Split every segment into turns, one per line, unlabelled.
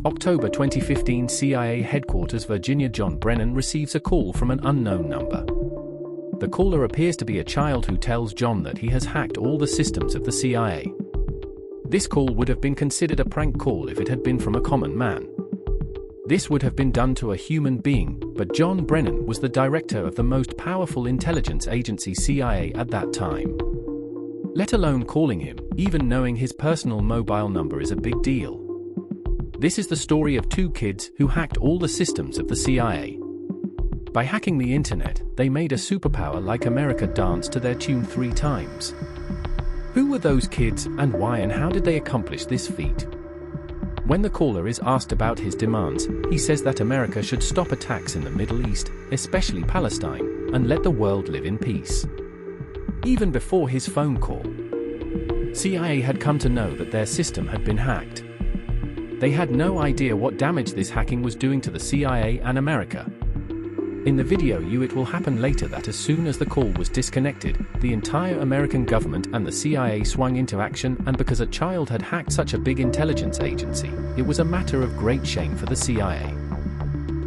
October 2015, CIA Headquarters, Virginia. John Brennan receives a call from an unknown number. The caller appears to be a child who tells John that he has hacked all the systems of the CIA. This call would have been considered a prank call if it had been from a common man. This would have been done to a human being, but John Brennan was the director of the most powerful intelligence agency, CIA, at that time. Let alone calling him, even knowing his personal mobile number is a big deal. This is the story of two kids who hacked all the systems of the CIA. By hacking the internet, they made a superpower like America dance to their tune 3 times. Who were those kids, and why and how did they accomplish this feat? When the caller is asked about his demands, he says that America should stop attacks in the Middle East, especially Palestine, and let the world live in peace. Even before his phone call, CIA had come to know that their system had been hacked. They had no idea what damage this hacking was doing to the CIA and America. In the video it will happen later that as soon as the call was disconnected, the entire American government and the CIA swung into action, and because a child had hacked such a big intelligence agency, it was a matter of great shame for the CIA.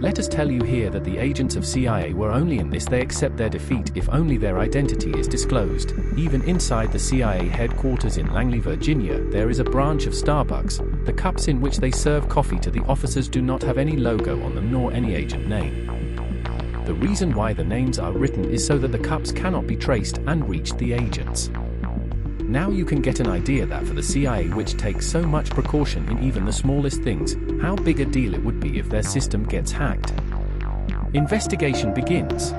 Let us tell you here that the agents of CIA were only in this they accept their defeat if only their identity is disclosed. Even inside the CIA headquarters in Langley, Virginia, there is a branch of Starbucks. The cups in which they serve coffee to the officers do not have any logo on them nor any agent name. The reason why the names are written is so that the cups cannot be traced and reach the agents. Now you can get an idea that for the CIA, which takes so much precaution in even the smallest things, how big a deal it would be if their system gets hacked. Investigation begins.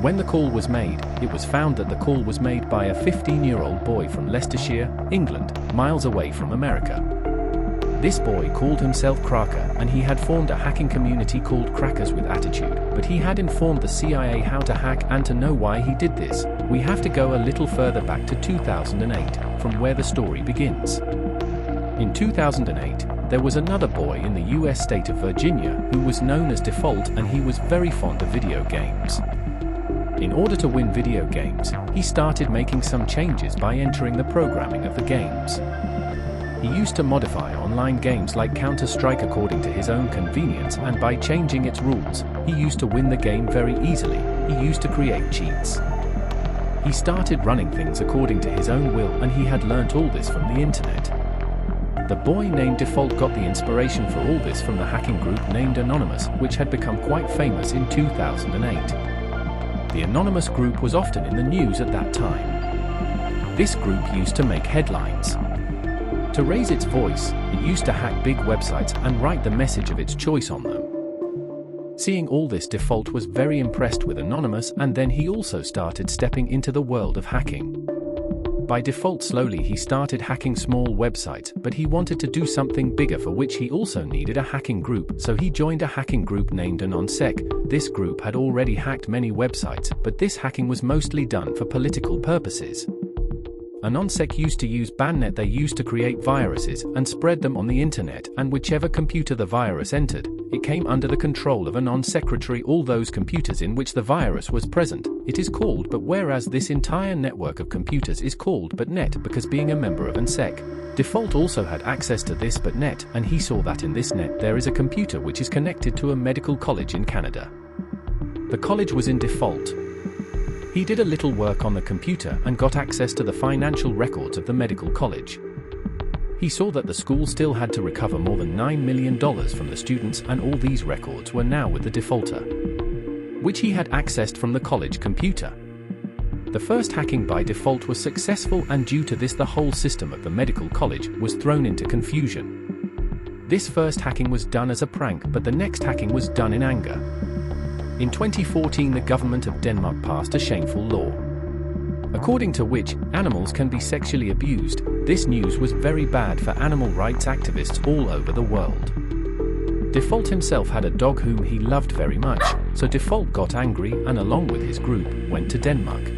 When the call was made, it was found that the call was made by a 15-year-old boy from Leicestershire, England, miles away from America. This boy called himself Cracker, and he had formed a hacking community called Crackers with Attitude, but he had informed the CIA how to hack, and to know why he did this, we have to go a little further back to 2008, from where the story begins. In 2008, there was another boy in the US state of Virginia who was known as Default, and he was very fond of video games. In order to win video games, he started making some changes by entering the programming of the games. He used to modify online games like Counter-Strike according to his own convenience, and by changing its rules, he used to win the game very easily. He used to create cheats. He started running things according to his own will, and he had learnt all this from the internet. The boy named Default got the inspiration for all this from the hacking group named Anonymous, which had become quite famous in 2008. The Anonymous group was often in the news at that time. This group used to make headlines. To raise its voice, it used to hack big websites and write the message of its choice on them. Seeing all this, Default was very impressed with Anonymous, and then he also started stepping into the world of hacking. By default, slowly he started hacking small websites, but he wanted to do something bigger, for which he also needed a hacking group, so he joined a hacking group named AnonSec. This group had already hacked many websites, but this hacking was mostly done for political purposes. AnonSec used to use Bannet. They used to create viruses and spread them on the internet, and whichever computer the virus entered, it came under the control of Anon Secretary. All those computers in which the virus was present, it is called but, whereas this entire network of computers is called BotNet, because being a member of AnSec, Default also had access to this BotNet, and he saw that in this net there is a computer which is connected to a medical college in Canada. The college was in Default. He did a little work on the computer and got access to the financial records of the medical college. He saw that the school still had to recover more than $9 million from the students, and all these records were now with the defaulter, which he had accessed from the college computer. The first hacking by Default was successful, and due to this the whole system of the medical college was thrown into confusion. This first hacking was done as a prank, but the next hacking was done in anger. In 2014, the government of Denmark passed a shameful law, according to which animals can be sexually abused. This news was very bad for animal rights activists all over the world. Default himself had a dog whom he loved very much, so Default got angry and, along with his group, went to Denmark.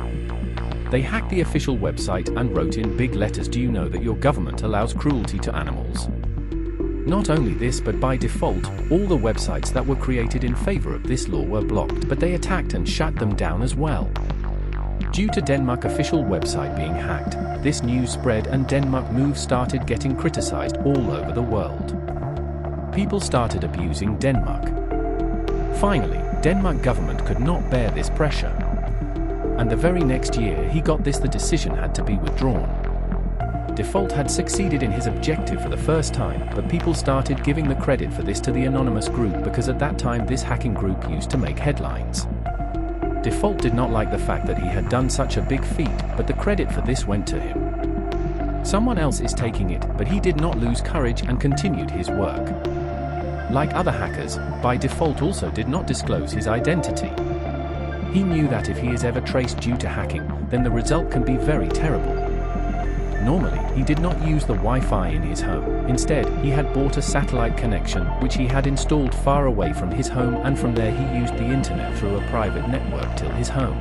They hacked the official website and wrote in big letters, "Do you know that your government allows cruelty to animals?" Not only this, but by default, all the websites that were created in favor of this law were blocked, but they attacked and shut them down as well. Due to Denmark official website being hacked, this news spread, and Denmark move started getting criticized all over the world. people started abusing Denmark. Finally, Denmark government could not bear this pressure. And the very next year he got this: the decision had to be withdrawn. Default had succeeded in his objective for the first time, but people started giving the credit for this to the anonymous group because at that time this hacking group used to make headlines. Default did not like the fact that he had done such a big feat, but the credit for this went to him. Someone else is taking it, but he did not lose courage and continued his work. Like other hackers, by default also did not disclose his identity. He knew that if he is ever traced due to hacking, then the result can be very terrible. Normally, he did not use the Wi-Fi in his home. Instead, he had bought a satellite connection, which he had installed far away from his home, and from there he used the internet through a private network till his home.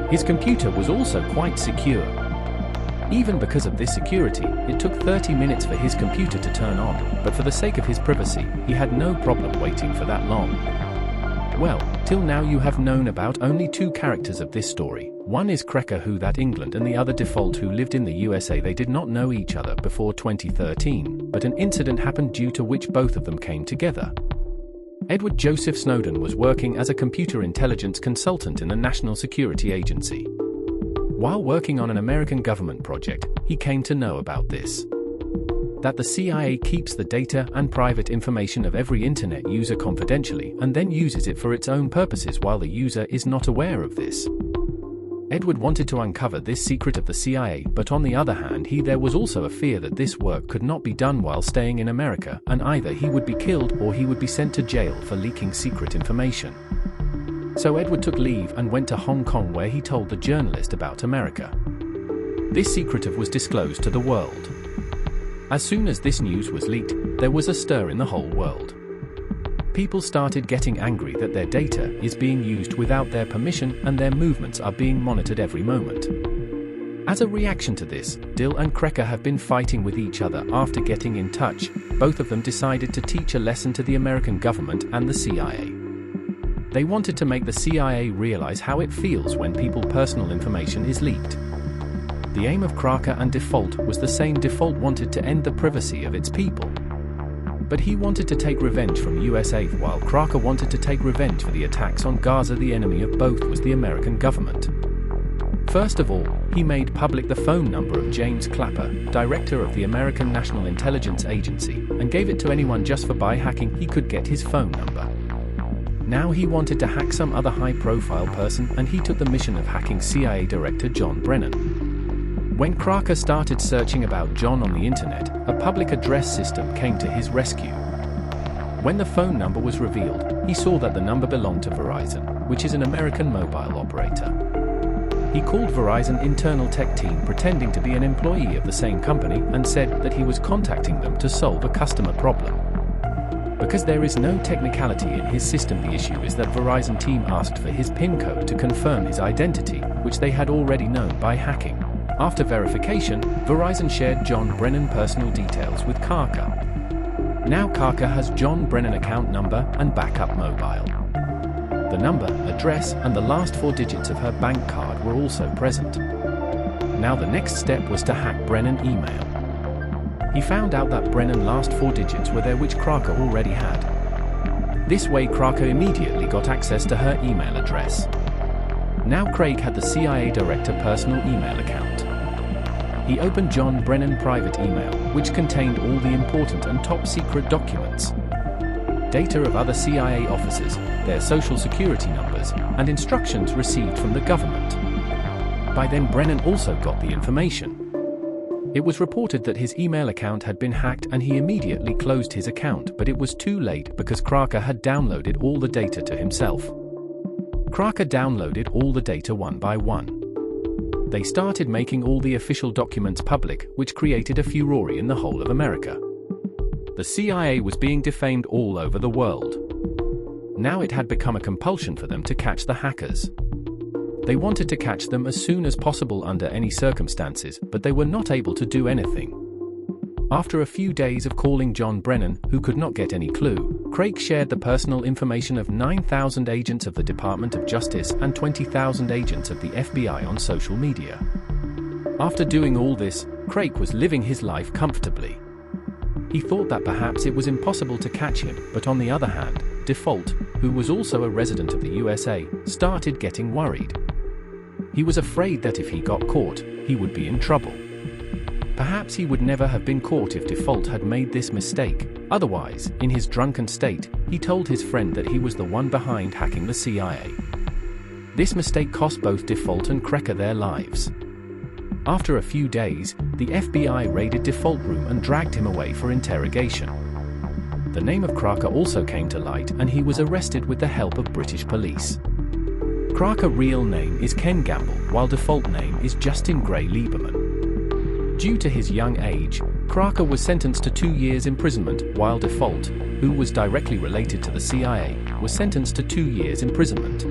His computer was also quite secure. Even because of this security, it took 30 minutes for his computer to turn on, but for the sake of his privacy, he had no problem waiting for that long. Well, till now you have known about only two characters of this story. One is Cracker, who that England, and the other Default, who lived in the USA. They did not know each other before 2013, but an incident happened due to which both of them came together. Edward Joseph Snowden was working as a computer intelligence consultant in the National Security Agency. While working on an American government project, he came to know about this: that the CIA keeps the data and private information of every internet user confidentially and then uses it for its own purposes while the user is not aware of this. Edward wanted to uncover this secret of the CIA, but on the other hand there was also a fear that this work could not be done while staying in America, and either he would be killed or he would be sent to jail for leaking secret information. So Edward took leave and went to Hong Kong, where he told the journalist about America. This secret was disclosed to the world. As soon as this news was leaked, there was a stir in the whole world. People started getting angry that their data is being used without their permission and their movements are being monitored every moment. As a reaction to this, Dill and Cracker have been fighting with each other. After getting in touch, both of them decided to teach a lesson to the American government and the CIA. They wanted to make the CIA realize how it feels when people's personal information is leaked. The aim of Cracker and Default was the same. Default wanted to end the privacy of its people, but he wanted to take revenge from USA, while Cracker wanted to take revenge for the attacks on Gaza. The enemy of both was the American government. First of all, he made public the phone number of James Clapper, director of the American National Intelligence Agency, and gave it to anyone just for by hacking he could get his phone number. Now he wanted to hack some other high-profile person, and he took the mission of hacking CIA Director John Brennan. When Cracker started searching about John on the internet, a public address system came to his rescue. When the phone number was revealed, he saw that the number belonged to Verizon, which is an American mobile operator. He called Verizon internal tech team pretending to be an employee of the same company and said that he was contacting them to solve a customer problem. Because there is no technicality in his system, the issue is that Verizon team asked for his PIN code to confirm his identity, which they had already known by hacking. After verification, Verizon shared John Brennan personal details with Cracker. Now Cracker has John Brennan account number and backup mobile. The number, address, and the last 4 digits of her bank card were also present. Now the next step was to hack Brennan email. He found out that Brennan last 4 digits were there, which Cracker already had. This way Cracker immediately got access to her email address. Now Craig had the CIA director personal email account. He opened John Brennan private email, which contained all the important and top secret documents, data of other CIA officers, their social security numbers, and instructions received from the government. By then Brennan also got the information. It was reported that his email account had been hacked, and he immediately closed his account, but it was too late because Cracker had downloaded all the data to himself. Cracker downloaded all the data one by one. They started making all the official documents public, which created a furore in the whole of America. The CIA was being defamed all over the world. Now it had become a compulsion for them to catch the hackers. They wanted to catch them as soon as possible under any circumstances, but they were not able to do anything. After a few days of calling John Brennan, who could not get any clue, Craig shared the personal information of 9,000 agents of the Department of Justice and 20,000 agents of the FBI on social media. After doing all this, Craig was living his life comfortably. He thought that perhaps it was impossible to catch him, but on the other hand, Default, who was also a resident of the USA, started getting worried. He was afraid that if he got caught, he would be in trouble. Perhaps he would never have been caught if Default had made this mistake. Otherwise, in his drunken state, he told his friend that he was the one behind hacking the CIA. This mistake cost both Default and Cracker their lives. After a few days, the FBI raided Default's room and dragged him away for interrogation. The name of Cracker also came to light and he was arrested with the help of British police. Cracker's real name is Ken Gamble, while Default's name is Justin Gray Lieberman. Due to his young age, Cracker was sentenced to 2 years imprisonment, while Default, who was directly related to the CIA, was sentenced to 2 years imprisonment.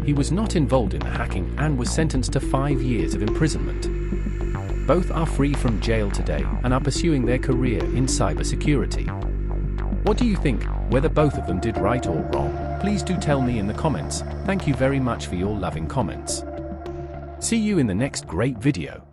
He was not involved in the hacking and was sentenced to 5 years of imprisonment. Both are free from jail today and are pursuing their career in cybersecurity. What do you think, whether both of them did right or wrong? Please do tell me in the comments. Thank you very much for your loving comments. See you in the next great video.